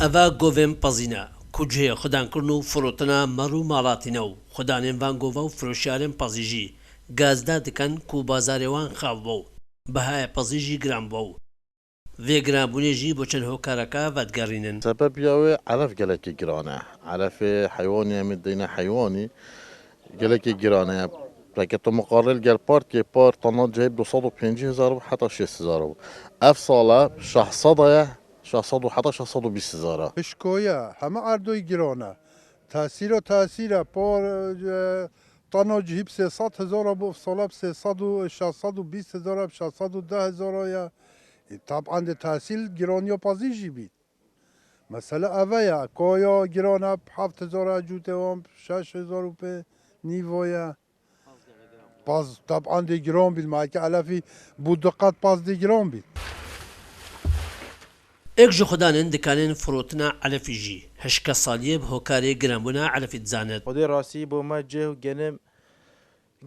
ئەڤا گۆڤێن پەزینە کوجهەیە خوددانکردن و فرۆتنە مەڕ و ماڵاتینە و خوددانێن ڤانگۆڤە و فرۆشیارێن پەزیژی گازدا دکەن و بازارێوان خاو بۆ و بەهایە پەزیژی گران بۆ و vێگرانبوونێژی بۆ چەند هۆکارەکە ڤەدگەڕینن. سبب ياوي علف قالك جرانه علف حيواني مدينة حيواني قالك جرانه لكن مقارنة قال بارت بار طنات جايب 250,000 حتى 6,000 اف صالة شخصادو حتى 620,000 اشکویا همه اردوی گرانه تاثیر پار تانا جیب 300,000 بو سالب 300 و 620,000 610,000 یا طبعا ده تحصیل گرانی و پازیجی بید مثلا اویا کویا گرانه 7,000 جوته و 6,000 روپه نیویا باز طبعا ده گران بید ما که علفی بود دقت باز ده گران بید ئێک ji xwedanên dikanin firotina elefî jî hişka saliyê bi hokarê giranbûna elefî dizanet. خودê rastî بۆ me cih û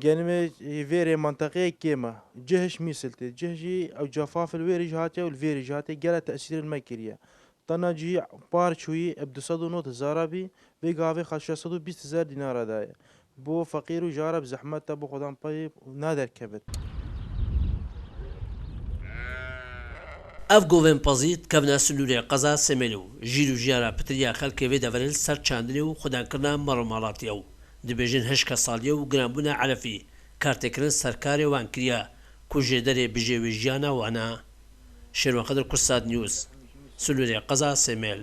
genimê vêrê menteqeyê kêm e cih hiş mîsiltê cih jî ew cefafil wêrî jî hatiye û li vêrî jî hatiye gelek tesîrên me kiriye tena cî par çûyî eb 290,000 bî vê gavê xwe 620,000 dînara daye bo feqîr û jara bi zehmet te bo xwedan payê naderkevin. Ev govên pezî dikevne Silûrê qeza Semêlê û jîr û jiyara pitiriya xelkê vê deveril ser çandinê û xwedaankirina mer û malatiye û dibêjin hişka saliyê û giranbûna elefî kartêkirin serkarê wan kiriye ku ji derê bijê wê jiyana wan e. Şêrweqedir Kursad News Silûrê qeza Semêl.